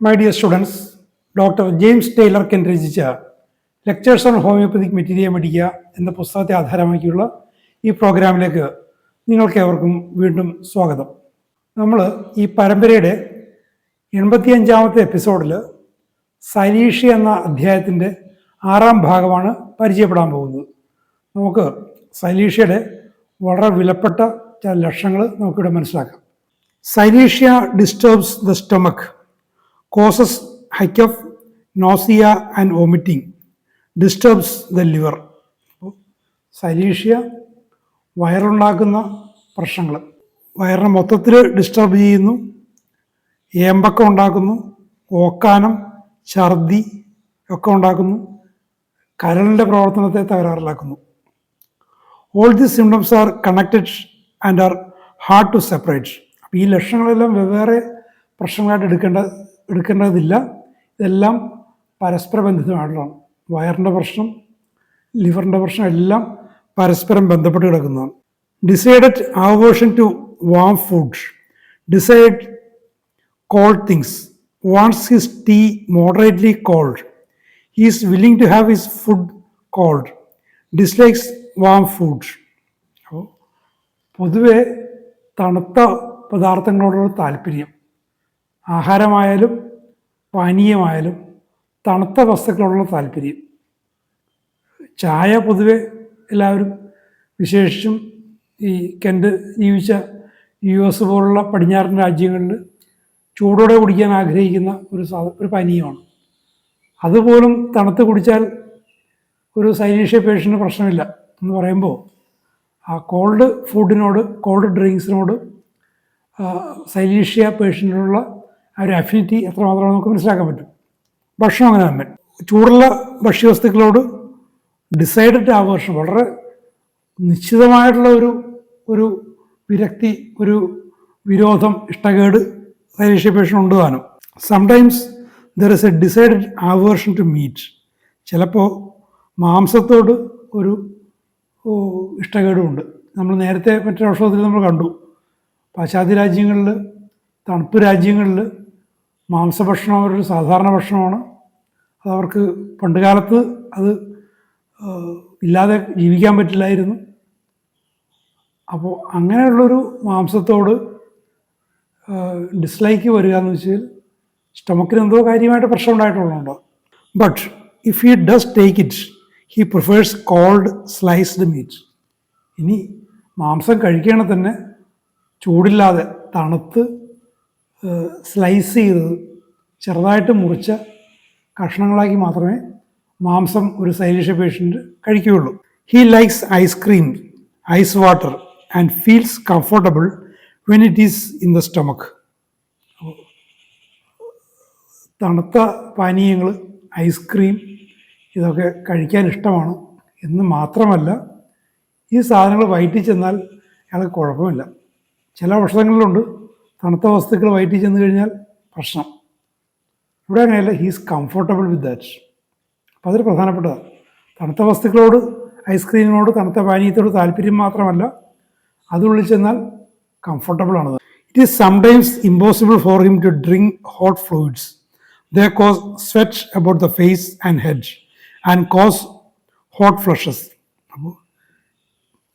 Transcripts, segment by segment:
My dear students, doctor James Tyler Kent രചിച്ച lectures on homoeopathic materia medica എന്ന പുസ്തകത്തെ ആധാരമാക്കിയുള്ള ഈ പ്രോഗ്രാമിലേക്ക് നിങ്ങൾക്കേവർക്കും വീണ്ടും സ്വാഗതം. നമ്മൾ ഈ പരമ്പരയുടെ 85-ാമത്തെ എപ്പിസോഡിൽ സൈലീഷ്യ എന്ന അധ്യായത്തിൻ്റെ 6-ാം ഭാഗമാണ് പരിചയപ്പെടാൻ പോകുന്നത്. നമുക്ക് സൈലീഷ്യയുടെ വളരെ വിലപ്പെട്ട ചില ലക്ഷണങ്ങൾ നമുക്കിവിടെ മനസ്സിലാക്കാം. Silicea disturbs the stomach, causes hiccup, nausea and vomiting, disturbs the liver. Silicea വയറുണ്ടാക്കുന്ന പ്രശ്നങ്ങൾ, വയറിനെ മൊത്തത്തിൽ ഡിസ്റ്റർബ് ചെയ്യുന്നു, ഏമ്പക്കം ഉണ്ടാക്കുന്നു, ഓക്കാനം, ഛർദി ഒക്കെ ഉണ്ടാക്കുന്നു, കരളിൻ്റെ പ്രവർത്തനത്തെ തകരാറിലാക്കുന്നു. All these symptoms are connected and are hard to separate. അപ്പോൾ ഈ ലക്ഷണങ്ങളെല്ലാം വെവ്വേറെ പ്രശ്നങ്ങളായിട്ട് എടുക്കേണ്ടതില്ല. ഇതെല്ലാം പരസ്പര ബന്ധിതമായിട്ടുള്ളതാണ്. വയറിൻ്റെ പ്രശ്നം, ലിവറിൻ്റെ പ്രശ്നം എല്ലാം പരസ്പരം ബന്ധപ്പെട്ട് കിടക്കുന്നതാണ്. Decided aversion to warm food, decide cold things, wants his tea moderately cold, he is willing to have his food cold, dislikes warm food. അപ്പോൾ പൊതുവെ തണുത്ത പദാർത്ഥങ്ങളോടുള്ള താല്പര്യം, ആഹാരമായാലും പാനീയമായാലും തണുത്ത വസ്തുക്കളോടുള്ള താല്പര്യം. ചായ പൊതുവെ എല്ലാവരും, വിശേഷിച്ചും ഈ കെൻഡ് ജീവിച്ച US പോലുള്ള പടിഞ്ഞാറൻ രാജ്യങ്ങളിൽ ചൂടോടെ കുടിക്കാൻ ആഗ്രഹിക്കുന്ന ഒരു പാനീയമാണ്. അതുപോലും തണുത്ത് കുടിച്ചാൽ ഒരു സൈലീഷ്യ പേഷ്യൻ്റ് പ്രശ്നമില്ല എന്ന് പറയുമ്പോൾ ആ കോൾഡ് ഫുഡിനോട്, കോൾഡ് ഡ്രിങ്ക്സിനോട് സൈലീഷ്യ പേഷ്യൻറ്റിനുള്ള ആ ഒരു അഫിനിറ്റി എത്രമാത്രമാണ് നമുക്ക് മനസ്സിലാക്കാൻ പറ്റും. ഭക്ഷണം അങ്ങനെ തന്നെ. ചൂടുള്ള ഭക്ഷ്യവസ്തുക്കളോട് ഡിസൈഡഡ് aversion, വളരെ നിശ്ചിതമായിട്ടുള്ള ഒരു വിരക്തി, ഒരു വിരോധം, ഇഷ്ടക്കേട് സൈലീഷ്യ പേഷ്യൻ്റ് ഉണ്ട് താനും. Sometimes there is a decided aversion to meat. ചിലപ്പോൾ മാംസത്തോട് ഒരു ഇഷ്ടക്കേടുമുണ്ട്. നമ്മൾ നേരത്തെ മറ്റൊരു ഔഷധത്തിൽ നമ്മൾ കണ്ടു, പാശ്ചാത്യ രാജ്യങ്ങളിൽ, തണുപ്പ് രാജ്യങ്ങളിൽ മാംസഭക്ഷണം അവരൊരു സാധാരണ ഭക്ഷണമാണ്. അതവർക്ക് പണ്ടുകാലത്ത് അത് ഇല്ലാതെ ജീവിക്കാൻ പറ്റില്ലായിരുന്നു. അപ്പോൾ അങ്ങനെയുള്ളൊരു മാംസത്തോട് ഡിസ്ലൈക്ക് വരിക എന്ന് വെച്ചാൽ സ്റ്റൊമക്കിന് എന്തോ കാര്യമായിട്ട് പ്രശ്നം ഉണ്ടായിട്ടുള്ളതുണ്ടോ. But if he does take it, he prefers cold sliced meat. ഇനി മാംസം കഴിക്കുകയാണെങ്കിൽ തന്നെ ചൂടില്ലാതെ തണുത്ത് സ്ലൈസ് ചെയ്തത്, ചെറുതായിട്ട് മുറിച്ച കഷ്ണങ്ങളാക്കി മാത്രമേ മാംസം ഒരു സൈലീഷ്യ പേഷ്യൻ്റ് കഴിക്കുകയുള്ളൂ. He likes ice cream, ice water and feels comfortable when it is in the stomach. തണുത്ത പാനീയങ്ങൾ, ഐസ്ക്രീം, ഇതൊക്കെ കഴിക്കാൻ ഇഷ്ടമാണ് എന്ന് മാത്രമല്ല, ഈ സാധനങ്ങൾ വയറ്റിൽ ചെന്നാൽ അയാൾക്ക് കുഴപ്പമില്ല. ചില ഔഷധങ്ങളിലുണ്ട് തണുത്ത വസ്തുക്കൾ വയറ്റിൽ ചെന്ന് കഴിഞ്ഞാൽ പ്രശ്നം. ഇവിടെ അങ്ങനെയല്ല, ഹീസ് കംഫർട്ടബിൾ വിത്ത് ദാറ്റ്. അപ്പോൾ അതൊരു പ്രധാനപ്പെട്ടതാണ്. തണുത്ത വസ്തുക്കളോട്, ഐസ്ക്രീമിനോട്, തണുത്ത പാനീയത്തോട് താല്പര്യം മാത്രമല്ല, അതുള്ളിൽ ചെന്നാൽ കംഫർട്ടബിളാണ്. It is sometimes impossible for him to drink hot fluids. They cause sweat about the face and head and cause hot flushes. അപ്പോൾ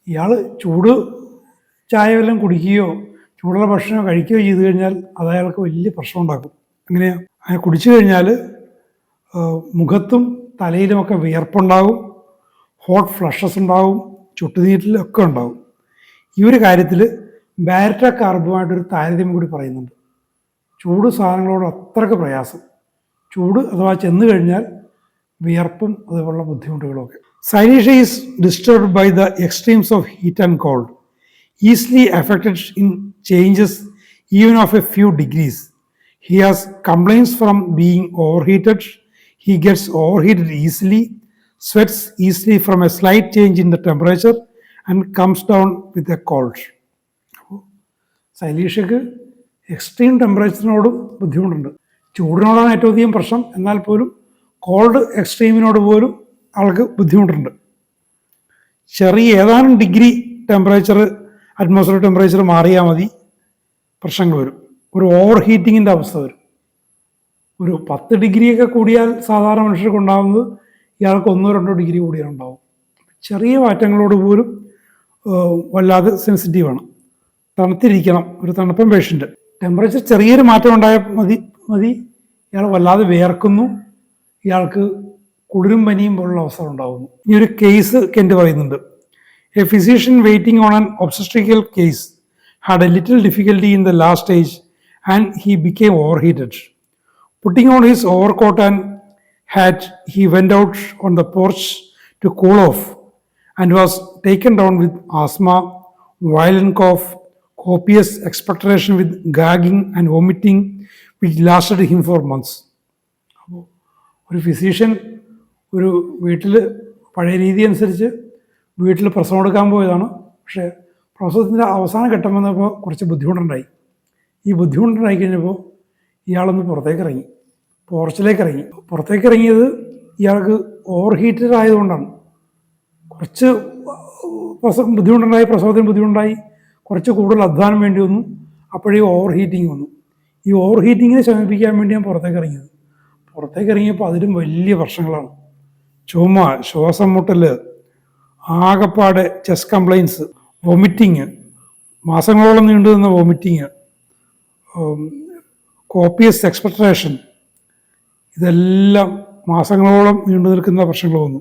ഇയാൾ ചൂട് ചായ വല്ലതും കുടിക്കുകയോ ചൂടുള്ള ഭക്ഷണം കഴിക്കുകയോ ചെയ്തു കഴിഞ്ഞാൽ അത് അയാൾക്ക് വലിയ പ്രശ്നം ഉണ്ടാക്കും. അങ്ങനെയാണ്, അങ്ങനെ കുടിച്ചു കഴിഞ്ഞാൽ മുഖത്തും തലയിലുമൊക്കെ വിയർപ്പുണ്ടാകും, ഹോട്ട് ഫ്ലഷസ് ഉണ്ടാകും, ചുട്ടുനീറ്റിലൊക്കെ ഉണ്ടാകും. ഈ ഒരു കാര്യത്തിൽ ബാരറ്റ കാർബുമായിട്ടൊരു താരതമ്യം കൂടി പറയുന്നുണ്ട്. ചൂട് സാധനങ്ങളോട് അത്രയ്ക്ക് പ്രയാസം, ചൂട് അഥവാ ചെന്ന് കഴിഞ്ഞാൽ വിയർപ്പും അതുപോലുള്ള ബുദ്ധിമുട്ടുകളൊക്കെ. Silicea is disturbed by the extremes of heat and cold, easily affected in changes even of a few degrees. He has complaints from being overheated. He gets overheated easily, sweats easily from a slight change in the temperature and comes down with a cold. സൈലീഷ്യക്ക് extreme ടെമ്പറേച്ചറിനോടും ബുദ്ധിമുട്ടുണ്ട്. ചൂടിനോടാണ് ഏറ്റവും അധികം പ്രശ്നം, എന്നാൽ പോലും called എക്സ്ട്രീമിനോട് പോലും ആൾക്ക് ബുദ്ധിമുട്ടുണ്ട്. ചെറിയ ഏതാനും ഡിഗ്രി ടെമ്പറേച്ചർ, അറ്റ്മോസ്ഫിയർ ടെമ്പറേച്ചർ മാറിയാൽ മതി, പ്രശ്നങ്ങൾ വരും. ഒരു ഓവർ ഹീറ്റിങ്ങിൻ്റെ അവസ്ഥ വരും. ഒരു 10 ഡിഗ്രിയൊക്കെ കൂടിയാൽ സാധാരണ മനുഷ്യർക്ക് ഉണ്ടാകുന്നത് ഇയാൾക്ക് 1-2 ഡിഗ്രി കൂടിയാൽ ഉണ്ടാവും. ചെറിയ മാറ്റങ്ങളോട് പോലും വല്ലാതെ സെൻസിറ്റീവാണ്. തണുത്തിരിക്കണം, ഒരു തണുപ്പൻ പേഷ്യൻ്റ്. ടെമ്പറേച്ചർ ചെറിയൊരു മാറ്റം ഉണ്ടായാൽ മതി ഇയാൾ വല്ലാതെ വിയർക്കുന്നു, ഇയാൾക്ക് കുളിരും പനിയും പോലുള്ള അവസ്ഥ ഉണ്ടാകുന്നു. ഈ ഒരു കേസ് കെൻറ്റ് പറയുന്നുണ്ട്. A physician waiting on an obstetrical case had a little difficulty in the last stage and he became over heated. Putting on his overcoat and hat, he went out on the porch to cool off and was taken down with asthma, violent cough, copious expectoration with gagging and vomiting, which lasted him for months. അപ്പോൾ ഒരു physician ഒരു വീട്ടിൽ പഴയ രീതി അനുസരിച്ച് വീട്ടിൽ പ്രസവം എടുക്കാൻ പോയതാണ്. പക്ഷേ പ്രസവത്തിൻ്റെ അവസാന ഘട്ടം വന്നപ്പോൾ കുറച്ച് ബുദ്ധിമുട്ടുണ്ടായി. ഈ ബുദ്ധിമുട്ടുണ്ടായി കഴിഞ്ഞപ്പോൾ ഇയാളൊന്ന് പുറത്തേക്ക് ഇറങ്ങി, പോർച്ചിലേക്ക് ഇറങ്ങി. പുറത്തേക്ക് ഇറങ്ങിയത് ഇയാൾക്ക് ഓവർ ഹീറ്റഡ് ആയതുകൊണ്ടാണ്. കുറച്ച് ബുദ്ധിമുട്ടുണ്ടായി, പ്രസവത്തിന് ബുദ്ധിമുട്ടുണ്ടായി, കുറച്ച് കൂടുതൽ അധ്വാനം വേണ്ടി വന്നു. അപ്പോഴേ ഓവർ ഹീറ്റിംഗ് വന്നു. ഈ ഓവർ ഹീറ്റിങ്ങിനെ ശമിപ്പിക്കാൻ വേണ്ടി ഞാൻ പുറത്തേക്ക് ഇറങ്ങിയത്. പുറത്തേക്ക് ഇറങ്ങിയപ്പോൾ അതിലും വലിയ പ്രശ്നങ്ങളാണ്. ചുമ, ശ്വാസം മുട്ടൽ, ആകപ്പാടെ ചെസ്റ്റ് കംപ്ലയിൻസ്, വൊമിറ്റിങ്, മാസങ്ങളോളം നീണ്ടു നിന്ന വൊമിറ്റിങ്, കോപ്പിയസ് എക്സ്പെക്ടറേഷൻ, ഇതെല്ലാം മാസങ്ങളോളം നീണ്ടു നിൽക്കുന്ന പ്രശ്നങ്ങൾ വന്നു.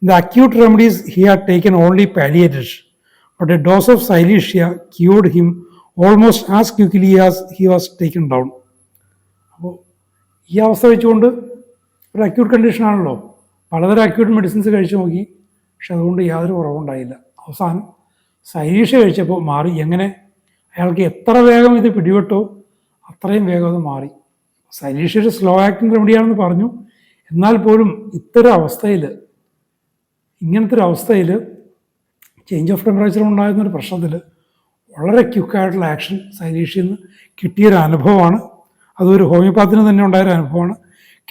The acute remedies he had taken only palliated, but a dose of silicea cured him almost as quickly as he was taken down. അപ്പോൾ ഈ അവസ്ഥ വെച്ചുകൊണ്ട് ഒരു അക്യൂട്ട് കണ്ടീഷനാണല്ലോ, പലതരം അക്യൂട്ട് മെഡിസിൻസ് കഴിച്ചു നോക്കി, പക്ഷെ അതുകൊണ്ട് യാതൊരു കുറവുണ്ടായില്ല. അവസാനം സൈലീഷ്യ കഴിച്ചപ്പോൾ മാറി. എങ്ങനെ? അയാൾക്ക് എത്ര വേഗം ഇത് പിടിപെട്ടോ അത്രയും വേഗം അത് മാറി. സൈലീഷ്യ ഒരു സ്ലോ ആക്ടിങ് റെമഡിയാണെന്ന് പറഞ്ഞു. എന്നാൽ പോലും ഇങ്ങനത്തെ ഒരു അവസ്ഥയിൽ ചേഞ്ച് ഓഫ് ടെമ്പറേച്ചർ ഉണ്ടാകുന്നൊരു പ്രശ്നത്തിൽ വളരെ ക്വിക്കായിട്ടുള്ള ആക്ഷൻ സൈലീഷ്യയിൽ നിന്ന് കിട്ടിയൊരു അനുഭവമാണ്. അതൊരു ഹോമിയോപ്പാത്തിന് തന്നെ ഉണ്ടായൊരു അനുഭവമാണ്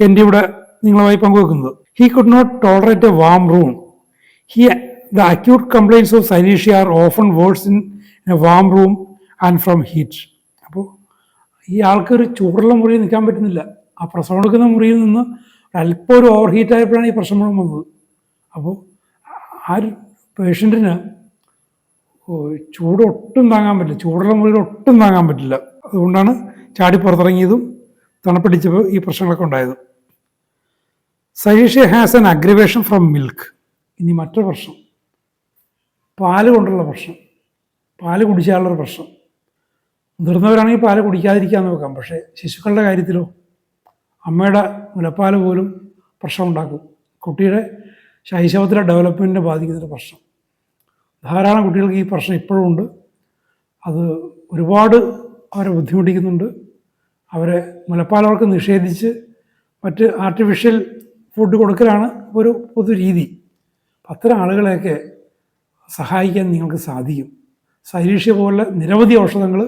കെൻറ്റി ഇവിടെ നിങ്ങളുമായി പങ്കുവെക്കുന്നത്. He could not tolerate a warm room. The acute complaints of silicea are often worse in a warm room and from heat. അപ്പോൾ ഈ ആൾക്കൊരു ചൂടുള്ള മുറിയിൽ നിൽക്കാൻ പറ്റുന്നില്ല. ആ പ്രസവം എടുക്കുന്ന മുറിയിൽ നിന്ന് അല്പം ഒരു ഓവർ ഹീറ്റ് ആയപ്പോഴാണ് ഈ പ്രശ്നം വന്നത്. അപ്പോൾ ആ ഒരു പേഷ്യൻറ്റിന് ചൂട് ഒട്ടും താങ്ങാൻ പറ്റില്ല, ചൂടുള്ള മുറിയിൽ ഒട്ടും താങ്ങാൻ പറ്റില്ല. അതുകൊണ്ടാണ് ചാടി പുറത്തിറങ്ങിയതും തണുപ്പടിച്ചപ്പോൾ ഈ പ്രശ്നങ്ങളൊക്കെ ഉണ്ടായത്. Silicea has an aggravation from milk. ഇനി മറ്റൊരു പ്രശ്നം, പാല് കൊണ്ടുള്ള പ്രശ്നം, പാല് കുടിച്ചാലുള്ളൊരു പ്രശ്നം. മുതിർന്നവരാണെങ്കിൽ പാല് കുടിക്കാതിരിക്കാൻ നോക്കാം, പക്ഷേ ശിശുക്കളുടെ കാര്യത്തിലോ അമ്മയുടെ മുലപ്പാൽ പോലും പ്രശ്നം ഉണ്ടാക്കും. കുട്ടിയുടെ ശൈശവത്തിലെ ഡെവലപ്മെൻറ്റിനെ ബാധിക്കുന്നൊരു പ്രശ്നം. ധാരാളം കുട്ടികൾക്ക് ഈ പ്രശ്നം ഇപ്പോഴും ഉണ്ട്. അത് ഒരുപാട് അവരെ ബുദ്ധിമുട്ടിക്കുന്നുണ്ട്. അവരെ മുലപ്പാൽ അവർക്ക് നിഷേധിച്ച് മറ്റ് ആർട്ടിഫിഷ്യൽ ഫുഡ് കൊടുക്കലാണ് ഒരു പൊതു രീതി. അത്തരം ആളുകളെയൊക്കെ സഹായിക്കാൻ നിങ്ങൾക്ക് സാധിക്കും. സൈലീഷ്യ പോലെ നിരവധി ഔഷധങ്ങൾ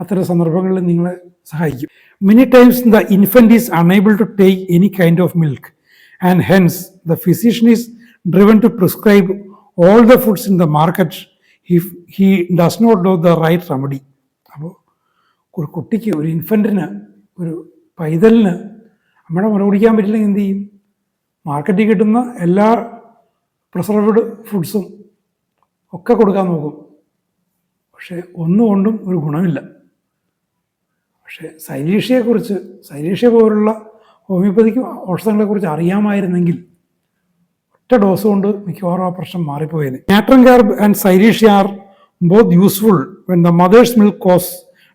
അത്തരം സന്ദർഭങ്ങളിൽ നിങ്ങളെ സഹായിക്കും. Many times the infant is unable to take any kind of milk and hence the physician is driven to prescribe all the foods in the market if he does not do the right remedy. അപ്പോൾ ഒരു കുട്ടിക്ക്, ഒരു ഇൻഫൻറ്റിന്, ഒരു പൈതലിന് നമ്മുടെ മുല കുടിക്കാൻ പറ്റില്ലെങ്കിൽ എന്ത് ചെയ്യും? മാർക്കറ്റിൽ കിട്ടുന്ന എല്ലാ പ്രിസർവ്ഡ് ഫുഡ്സും ഒക്കെ കൊടുക്കാൻ നോക്കും. പക്ഷേ ഒന്നുകൊണ്ടും ഒരു ഗുണമില്ല. പക്ഷേ സൈലീഷ്യ പോലുള്ള ഹോമിയോപ്പതിക്ക് ഔഷധങ്ങളെക്കുറിച്ച് അറിയാമായിരുന്നെങ്കിൽ ഒറ്റ ഡോസ് കൊണ്ട് മിക്കവാറും ആ പ്രശ്നം മാറിപ്പോയേനെ. Natrum carb and silicea are both useful when the mother's milk causes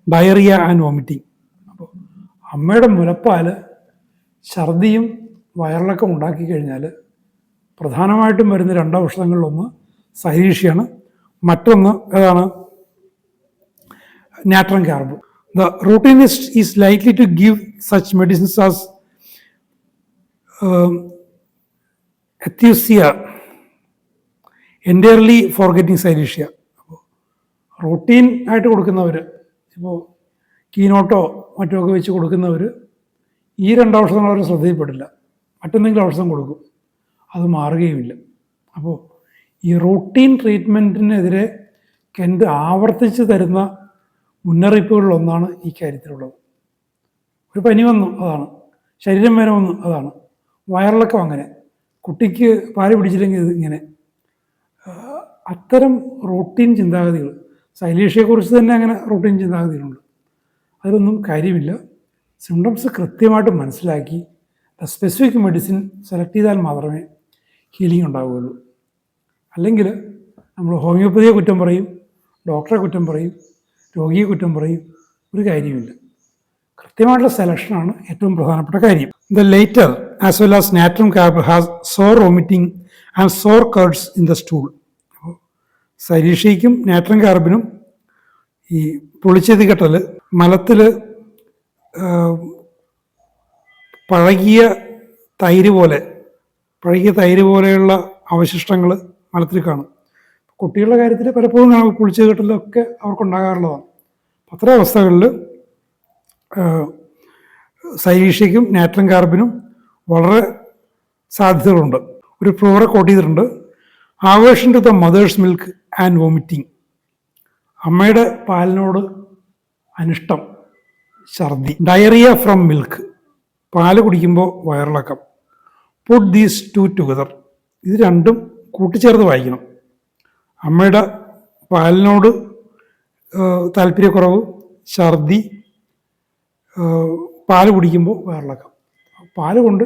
diarrhoea and vomiting. അപ്പോൾ അമ്മയുടെ മുലപ്പാൽ ഛർദിയും വയറിളക്കം ഉണ്ടാക്കി കഴിഞ്ഞാൽ പ്രധാനമായിട്ടും വരുന്ന 2 ഔഷധങ്ങളിലൊന്ന് സൈലീഷ്യയാണ്, മറ്റൊന്ന് ഏതാണ്? നാട്രം carb. The routinist is likely to give such medicines as atheusia, entirely forgetting Cilicia. Routine ആയിട്ട് കൊടുക്കുന്നവർ, ഇപ്പോൾ കീനോട്ടോ മറ്റോ ഒക്കെ വെച്ച് കൊടുക്കുന്നവർ ഈ 2 ഔഷധങ്ങൾ അവർ ശ്രദ്ധയിൽപ്പെടില്ല. മറ്റെന്തെങ്കിലും ഔഷധം കൊടുക്കും, അത് മാറുകയുമില്ല. അപ്പോൾ ഈ റൂട്ടീൻ ട്രീറ്റ്മെൻറ്റിനെതിരെ കെൻറ്റ് ആവർത്തിച്ച് തരുന്ന മുന്നറിയിപ്പുകളിലൊന്നാണ് ഈ കാര്യത്തിലുള്ളത്. ഒരു പനി വന്നു അതാണ്, ശരീരം വേദന വന്നു അതാണ്, വയറിളക്കം അങ്ങനെ, കുട്ടിക്ക് പാല് പിടിച്ചില്ലെങ്കിൽ ഇത് ഇങ്ങനെ. അത്തരം റൂട്ടീൻ ചിന്താഗതികൾ, ശൈലീഷയെക്കുറിച്ച് തന്നെ അങ്ങനെ റൂട്ടീൻ ചിന്താഗതികളുണ്ട്. അതിലൊന്നും കാര്യമില്ല. സിംറ്റംസ് കൃത്യമായിട്ട് മനസ്സിലാക്കി സ്പെസിഫിക് മെഡിസിൻ സെലക്ട് ചെയ്താൽ മാത്രമേ ഹീലിംഗ് ഉണ്ടാവുകയുള്ളൂ. അല്ലെങ്കിൽ നമ്മൾ ഹോമിയോപ്പതിയെ കുറ്റം പറയും, ഡോക്ടറെ കുറ്റം പറയും, രോഗിയെ കുറ്റം പറയും, ഒരു കാര്യമില്ല. കൃത്യമായിട്ടുള്ള സെലക്ഷനാണ് ഏറ്റവും പ്രധാനപ്പെട്ട കാര്യം. The latter as well as natrium carb has sour vomiting and sour curds in the stool. അപ്പോൾ സൈലീഷയ്ക്കും നാട്രിയം കാർബിനും ഈ പുളിച്ചെതി കെട്ടൽ, മലത്തിൽ പഴകിയ തൈര് പോലെയുള്ള അവശിഷ്ടങ്ങൾ മലത്തിൽ കാണും. കുട്ടികളുടെ കാര്യത്തിൽ പലപ്പോഴും പുളിച്ചെതി കെട്ടലൊക്കെ അവർക്കുണ്ടാകാറുള്ളതാണ്. അത്തരം അവസ്ഥകളിൽ സൈലീഷയ്ക്കും നാട്രിയം കാർബിനും വളരെ സാധ്യതകളുണ്ട്. ഒരു പ്രൂവറെ കോട്ട് ചെയ്തിട്ടുണ്ട്, aversion to the mother's milk and vomiting. അമ്മയുടെ പാലിനോട് അനിഷ്ടം, ഛർദി. ഡയറിയ ഫ്രം മിൽക്ക്, പാല് കുടിക്കുമ്പോൾ വയറിളക്കം. പുട്ട് ദീസ് ടു ടുഗദർ, ഇത് രണ്ടും കൂട്ടിച്ചേർത്ത് വായിക്കണം. അമ്മയുടെ പാലിനോട് താല്പര്യക്കുറവ്, ഛർദി, പാല് കുടിക്കുമ്പോൾ വയറിളക്കം. പാല് കൊണ്ട്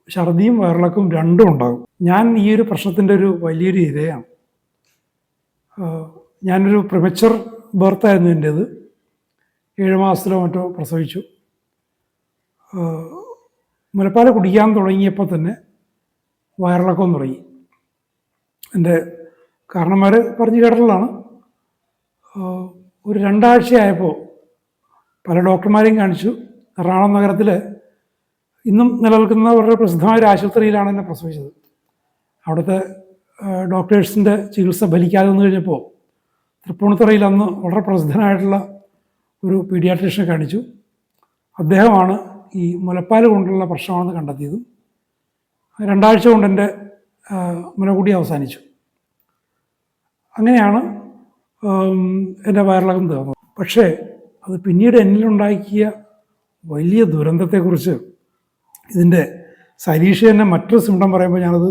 ഛർദിയും വയറിളക്കവും രണ്ടും ഉണ്ടാകും. ഞാൻ ഈ ഒരു പ്രശ്നത്തിൻ്റെ ഒരു വലിയൊരു ഇരയാണ്. ഞാനൊരു പ്രിമച്ചർ ബർത്തായിരുന്നു എൻ്റേത്. 7 മാസത്തിലോ മറ്റോ പ്രസവിച്ചു. മുലപ്പാൽ കുടിക്കാൻ തുടങ്ങിയപ്പോൾ തന്നെ വയറിളക്കം തുടങ്ങി. എൻ്റെ കാരണന്മാർ പറഞ്ഞു കേട്ടിട്ടുള്ളതാണ്. ഒരു 2 ആഴ്ചയായപ്പോൾ പല ഡോക്ടർമാരെയും കാണിച്ചു. എറണാകുളം നഗരത്തിൽ ഇന്നും നിലനിൽക്കുന്ന വളരെ പ്രസിദ്ധമായ ഒരു ആശുപത്രിയിലാണ് എന്നെ പ്രസവിച്ചത്. അവിടുത്തെ ഡോക്ടേഴ്സിൻ്റെ ചികിത്സ ഫലിക്കാതെ വന്നു കഴിഞ്ഞപ്പോൾ തൃപ്പൂണിത്തുറയിൽ അന്ന് വളരെ പ്രസിദ്ധനായിട്ടുള്ള ഒരു പീഡിയാട്രീഷ്യനെ കാണിച്ചു. അദ്ദേഹമാണ് ഈ മുലപ്പാൽ കൊണ്ടുള്ള പ്രശ്നമാണെന്ന് കണ്ടെത്തിയതും 2 ആഴ്ച കൊണ്ട് എൻ്റെ മുലകുടി അവസാനിച്ചു. അങ്ങനെയാണ് എൻ്റെ വയറിളക്കം തീർന്നത്. പക്ഷേ അത് പിന്നീട് എന്നിലുണ്ടാക്കിയ വലിയ ദുരന്തത്തെക്കുറിച്ച് ഇതിൻ്റെ സൈലീഷ തന്നെ മറ്റൊരു സിംറ്റം പറയുമ്പോൾ ഞാനത്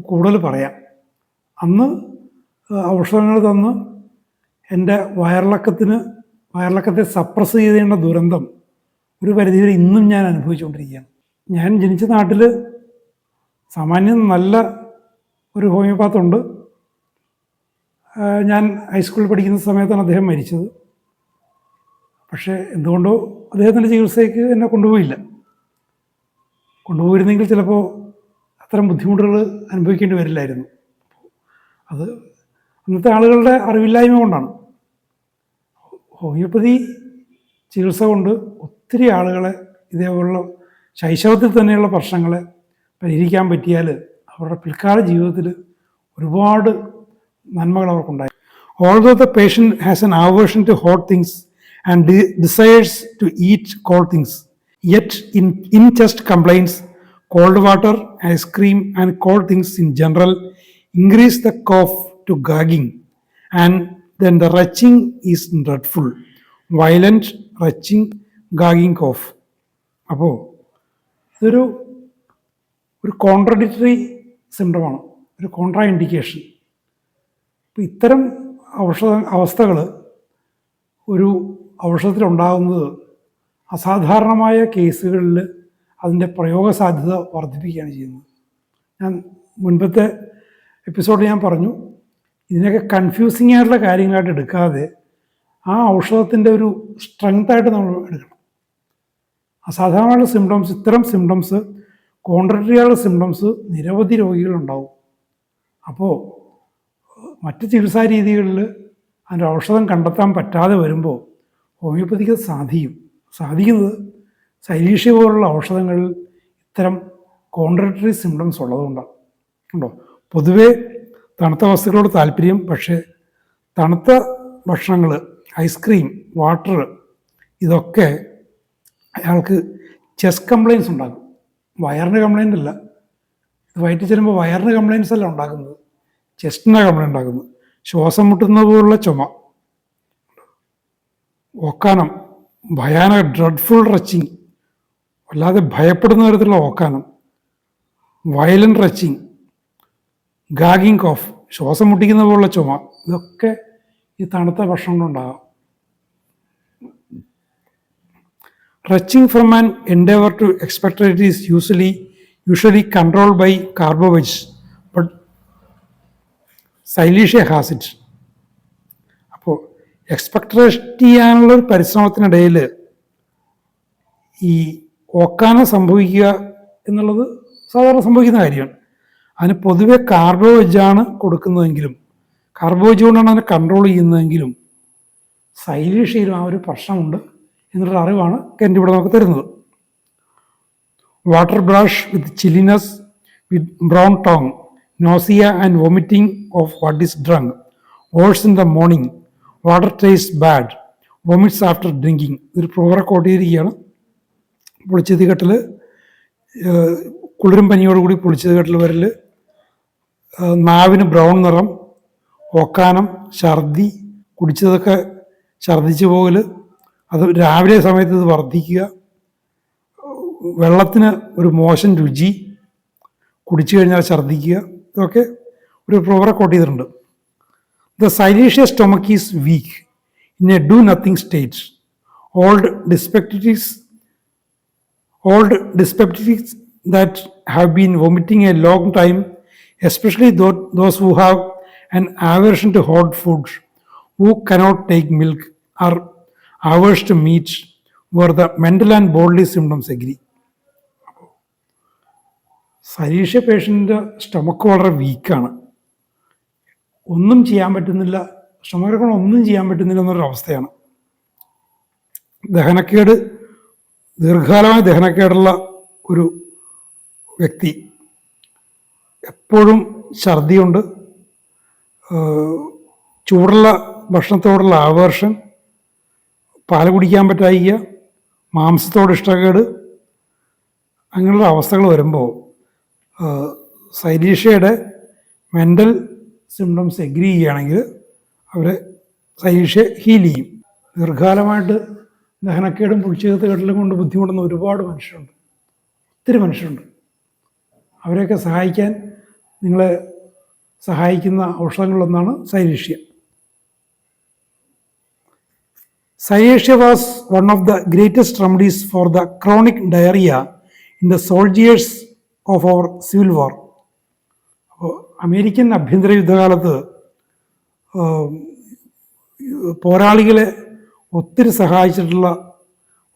കൂടുതൽ പറയാം. അന്ന് ഔഷധങ്ങൾ തന്ന് എൻ്റെ വയറിളക്കത്തെ സപ്രസ് ചെയ്തേണ്ട ദുരന്തം ഒരു പരിധിവരെ ഇന്നും ഞാൻ അനുഭവിച്ചുകൊണ്ടിരിക്കുകയാണ്. ഞാൻ ജനിച്ച നാട്ടിൽ സാമാന്യം നല്ല ഒരു ഹോമിയോപാത്തുണ്ട്. ഞാൻ ഹൈസ്കൂളിൽ പഠിക്കുന്ന സമയത്താണ് അദ്ദേഹം മരിച്ചത്. പക്ഷേ എന്തുകൊണ്ടോ അദ്ദേഹത്തിൻ്റെ ചികിത്സയ്ക്ക് എന്നെ കൊണ്ടുപോയിരുന്നെങ്കിൽ ചിലപ്പോൾ അത്തരം ബുദ്ധിമുട്ടുകൾ അനുഭവിക്കേണ്ടി വരില്ലായിരുന്നു. അത് അന്നത്തെ ആളുകളുടെ അറിവില്ലായ്മ കൊണ്ടാണ്. ഹോമിയോപ്പതി ചികിത്സ കൊണ്ട് ഒത്തിരി ആളുകളെ ഇതേപോലുള്ള ശൈശവത്തിൽ തന്നെയുള്ള പ്രശ്നങ്ങളെ പരിഹരിക്കാൻ പറ്റിയാൽ അവരുടെ പിൽക്കാല ജീവിതത്തിൽ ഒരുപാട് നന്മകൾ അവർക്കുണ്ടായി. Although the patient has an aversion to hot things and desires to eat cold things, yet in chest complaints, cold water, ice cream and cold things in general increase the cough to gagging, and then the retching is dreadful, violent retching, gagging cough. അപ്പോൾ ഇതൊരു contradictory സിംറ്റമാണ്, ഒരു contra indication. അപ്പോൾ ഇത്തരം അവസ്ഥകൾ ഒരു ഔഷധത്തിലുണ്ടാകുന്നത് അസാധാരണമായ കേസുകളിൽ അതിൻ്റെ പ്രയോഗ സാധ്യത വർദ്ധിപ്പിക്കുകയാണ് ചെയ്യുന്നത്. ഞാൻ മുൻപത്തെ എപ്പിസോഡിൽ ഞാൻ പറഞ്ഞു, ഇതിനൊക്കെ കൺഫ്യൂസിങ് ആയിട്ടുള്ള കാര്യങ്ങളായിട്ട് എടുക്കാതെ ആ ഔഷധത്തിൻ്റെ ഒരു സ്ട്രെങ്തായിട്ട് നമ്മൾ എടുക്കണം. അസാധാരണമായ സിംറ്റംസ്, ഇത്തരം സിംറ്റംസ്, കോൺട്രഡിക്ടറിയായുള്ള സിംറ്റംസ് നിരവധി രോഗികളുണ്ടാവും. അപ്പോൾ മറ്റ് ചികിത്സാ രീതികളിൽ അതിൻ്റെ ഔഷധം കണ്ടെത്താൻ പറ്റാതെ വരുമ്പോൾ ഹോമിയോപ്പതിക്ക് സാധിക്കുന്നത് സൈലീഷ പോലുള്ള ഔഷധങ്ങളിൽ ഇത്തരം കോൺട്രഡിക്ടറി സിംറ്റംസ് ഉള്ളതുകൊണ്ടാണ്. ഉണ്ടോ? പൊതുവേ തണുത്ത വസ്തുക്കളോട് താല്പര്യം, പക്ഷേ തണുത്ത ഭക്ഷണങ്ങൾ, ഐസ്ക്രീം, വാട്ടർ, ഇതൊക്കെ അയാൾക്ക് ചെസ്റ്റ് കംപ്ലയിൻസ് ഉണ്ടാക്കും. വയറിന് കംപ്ലയിൻ്റ് അല്ല, ഇത് വയറ്റിൽ ചെല്ലുമ്പോൾ വയറിന് കംപ്ലയിൻസ് അല്ല ഉണ്ടാക്കുന്നത്, ചെസ്റ്റിനാണ് കംപ്ലയിൻ്റ് ഉണ്ടാക്കുന്നത്. ശ്വാസം മുട്ടുന്നത് പോലുള്ള ചുമ, ഓക്കാനം, ഭയാനക ഡ്രെഡ്ഫുൾ റച്ചിങ്, വല്ലാതെ ഭയപ്പെടുന്ന തരത്തിലുള്ള ഓക്കാനം, വയലൻ്റ് റച്ചിങ്, ഗാഗിങ് കോഫ്, ശ്വാസം മുട്ടിക്കുന്ന പോലുള്ള ചുമ, ഇതൊക്കെ ഈ തണുത്ത ഭക്ഷണം കൊണ്ടുണ്ടാകാം. Retching from an endeavor to expectorate is usually controlled by carbohydrates, but Silesia has it. അപ്പോൾ എക്സ്പെക്ടറേറ്റ് ചെയ്യാനുള്ള ഒരു പരിശ്രമത്തിനിടയിൽ ഈ ഓക്കാനം സംഭവിക്കുക എന്നുള്ളത് സാധാരണ സംഭവിക്കുന്ന കാര്യമാണ്. അതിന് പൊതുവെ കാർബോഹൈഡ്രേറ്റാണ് കൊടുക്കുന്നതെങ്കിലും, കാർബോഹൈഡ്രേറ്റ് കൊണ്ടാണ് അതിനെ കൺട്രോൾ ചെയ്യുന്നതെങ്കിലും സൈലീഷ്യയിലും ആ ഒരു പ്രശ്നമുണ്ട് എന്നുള്ള അറിവാണ് കെൻ്റ് ഇവിടെ നമുക്ക് തരുന്നത്. Water brash with chilliness, with brown tongue, nausea and vomiting of what is drunk, also in the morning, water taste bad, vomits after drinking. ഇതൊരു പ്രോവറെ കോട്ട് ചെയ്തിരിക്കുകയാണ്. പുളിച്ചത് കെട്ടൽ, കുളിരും പനിയോടുകൂടി പുളിച്ചത് കെട്ടൽ വരൽ, നാവിന് ബ്രൗൺ നിറം, ഓക്കാനം, ഛർദി, കുടിച്ചതൊക്കെ ഛർദിച്ചു പോകൽ, അത് രാവിലെ സമയത്ത് ഇത് വർദ്ധിക്കുക, വെള്ളത്തിന് ഒരു മോശം രുചി, കുടിച്ചു കഴിഞ്ഞാൽ ഛർദ്ദിക്കുക, ഇതൊക്കെ ഒരു പ്രോവറെ കോട്ട് ചെയ്തിട്ടുണ്ട്. The silicea's stomach is weak in a do nothing state. Old dyspeptics that have been vomiting a long time, especially those who have an aversion to hot foods, who cannot take milk, are averse to meat, where the mental and bodily symptoms agree. Silicea പേഷ്യൻ്റെ stomach വളരെ വീക്കാണ്, ഒന്നും ചെയ്യാൻ പറ്റുന്നില്ല, സ്റ്റൊമക്കിനെ കൊണ്ട് ഒന്നും ചെയ്യാൻ പറ്റുന്നില്ല എന്നൊരവസ്ഥയാണ്. ദഹനക്കേട്, ദീർഘകാലമായ ദഹനക്കേടുള്ള ഒരു വ്യക്തി, എപ്പോഴും ഛർദിയുണ്ട്, ചൂടുള്ള ഭക്ഷണത്തോടുള്ള ആവേർഷൻ, പാല് കുടിക്കാൻ പറ്റായിക, മാംസത്തോട് ഇഷ്ടക്കേട്, അങ്ങനെയുള്ള അവസ്ഥകൾ വരുമ്പോൾ സൈലീഷ്യയുടെ മെൻ്റൽ സിംറ്റംസ് എഗ്രി ചെയ്യുകയാണെങ്കിൽ അവരെ സൈലീഷ്യ ഹീൽ ചെയ്യും. ദീർഘകാലമായിട്ട് ദഹനക്കേടും പുളിച്ചകത്ത് കെട്ടലും കൊണ്ട് ബുദ്ധിമുട്ടുന്ന ഒരുപാട് മനുഷ്യരുണ്ട്, ഒത്തിരി മനുഷ്യരുണ്ട്. അവരെയൊക്കെ സഹായിക്കാൻ നിങ്ങളെ സഹായിക്കുന്ന ഔഷധങ്ങളിലൊന്നാണ് സൈലീഷ്യ. Cyathea was one of the greatest remedies for the chronic diarrhea in the soldiers of our Civil War. അപ്പോൾ അമേരിക്കൻ ആഭ്യന്തര യുദ്ധകാലത്ത് പോരാളികളെ ഒത്തിരി സഹായിച്ചിട്ടുള്ള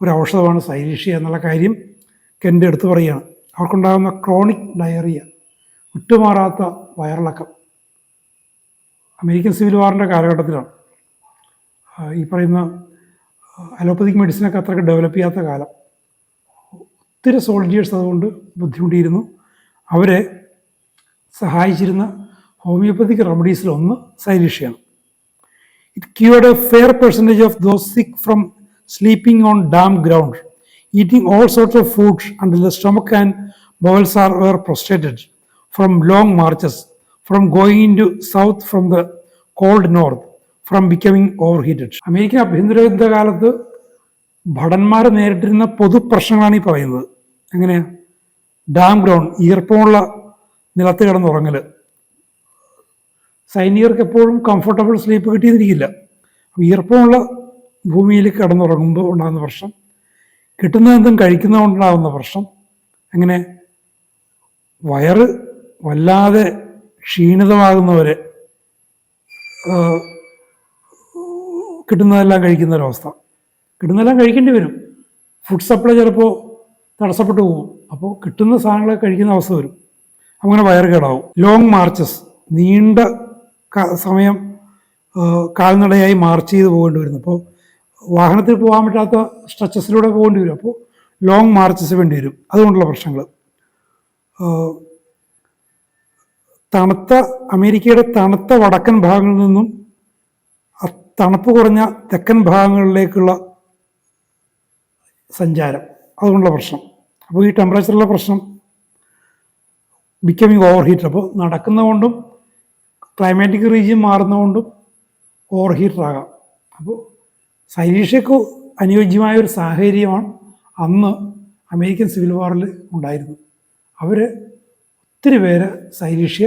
ഒരു ഔഷധമാണ് സൈലീഷ്യ എന്നുള്ള കാര്യം കെൻ്റ് എടുത്തു പറയുകയാണ്. അവർക്കുണ്ടാകുന്ന ക്രോണിക് ഡയറിയ, വിട്ടുമാറാത്ത വയറിളക്കം, അമേരിക്കൻ സിവിൽ വാറിൻ്റെ കാലഘട്ടത്തിലാണ്. ഈ പറയുന്ന അലോപ്പതിക് മെഡിസിനൊക്കെ അത്രയ്ക്ക് ഡെവലപ്പ് ചെയ്യാത്ത കാലം. ഒത്തിരി സോൾജിയേഴ്സ് അതുകൊണ്ട് ബുദ്ധിമുട്ടിയിരുന്നു. അവരെ സഹായിച്ചിരുന്ന homoeopathic റെമഡീസിലൊന്ന് സൈലീഷ്യയാണ്. It cured a fair percentage of those sick from sleeping on damp ground, eating all sorts of foods until the stomach and bowels were prostrated, from long marches, from going into south from the cold north, from becoming overheated. American ആഭ്യന്തര യുദ്ധകാലത്ത് ഭടന്മാർ നേരിട്ടിരുന്ന പൊതുപ്രശ്നങ്ങളാണ് ഈ പറയുന്നത്. എങ്ങനെയാണ്? Dam ground, ഈർപ്പമുള്ള നിലത്ത് കിടന്നുറങ്ങൽ. സൈനികർക്ക് എപ്പോഴും comfortable sleep കിട്ടിയിരിക്കില്ല. ഈർപ്പമുള്ള ഭൂമിയിൽ കിടന്നുറങ്ങുമ്പോൾ ഉണ്ടാകുന്ന പ്രശ്നം, കിട്ടുന്നതെന്തും കഴിക്കുന്നതുകൊണ്ടുണ്ടാകുന്ന പ്രശ്നം, അങ്ങനെ വയറ് വല്ലാതെ ക്ഷീണിതമാകുന്നവരെ കിട്ടുന്നതെല്ലാം കഴിക്കുന്നൊരവസ്ഥ. കിട്ടുന്നതെല്ലാം കഴിക്കേണ്ടി വരും. ഫുഡ് സപ്ലൈ ചിലപ്പോൾ തടസ്സപ്പെട്ടു പോകും. അപ്പോൾ കിട്ടുന്ന സാധനങ്ങളൊക്കെ കഴിക്കുന്ന അവസ്ഥ വരും. അങ്ങനെ വയറ് കേടാവും. ലോങ് മാർച്ചസ്, നീണ്ട സമയം കാൽനടയായി മാർച്ച് ചെയ്ത് പോകേണ്ടി വരുന്നു. അപ്പോൾ വാഹനത്തിൽ പോകാൻ പറ്റാത്ത സ്ട്രെച്ചസിലൂടെ പോകേണ്ടി വരും. അപ്പോൾ ലോങ് മാർച്ചസ് വേണ്ടി വരും. അതുകൊണ്ടുള്ള പ്രശ്നങ്ങൾ. അമേരിക്കയുടെ തണുത്ത വടക്കൻ ഭാഗങ്ങളിൽ നിന്നും തണുപ്പ് കുറഞ്ഞ തെക്കൻ ഭാഗങ്ങളിലേക്കുള്ള സഞ്ചാരം, അതുകൊണ്ടുള്ള പ്രശ്നം. അപ്പോൾ ഈ ടെമ്പറേച്ചറിലുള്ള പ്രശ്നം, ബിക്കമിങ് ഓവർ ഹീറ്റർ. അപ്പോൾ നടക്കുന്നതുകൊണ്ടും ക്ലൈമാറ്റിക് റീജിയൻ മാറുന്നതുകൊണ്ടും ഓവർ ഹീറ്റർ ആകാം. അപ്പോൾ സൈലീഷ്യക്ക് അനുയോജ്യമായ ഒരു സാഹചര്യമാണ് അന്ന് അമേരിക്കൻ സിവിൽ വാറിൽ ഉണ്ടായിരുന്നു. അവർ ഒത്തിരി പേര് സൈലീഷ്യ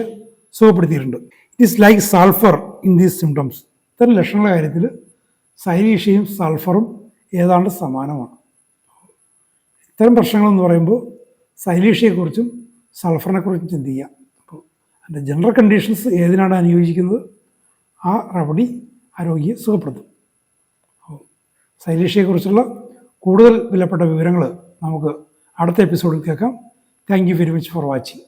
സുഖപ്പെടുത്തിയിട്ടുണ്ട്. It is like sulphur in these symptoms. ഇത്തരം ലക്ഷണങ്ങളുടെ കാര്യത്തിൽ സൈലീഷ്യയും സൾഫറും ഏതാണ്ട് സമാനമാണ്. ഇത്തരം പ്രശ്നങ്ങളെന്ന് പറയുമ്പോൾ സൈലീഷ്യയെക്കുറിച്ചും സൾഫറിനെക്കുറിച്ചും ചിന്തിക്കുക. അപ്പോൾ അതിൻ്റെ ജനറൽ കണ്ടീഷൻസ് ഏതിനാണ് അനുയോജിക്കുന്നത്, ആ റെമഡി ആ രോഗിയെ സുഖപ്പെടുത്തും. അപ്പോൾ സൈലീഷ്യയെക്കുറിച്ചുള്ള കൂടുതൽ വിലപ്പെട്ട വിവരങ്ങൾ നമുക്ക് അടുത്ത എപ്പിസോഡിൽ കേൾക്കാം. Thank you very much for watching.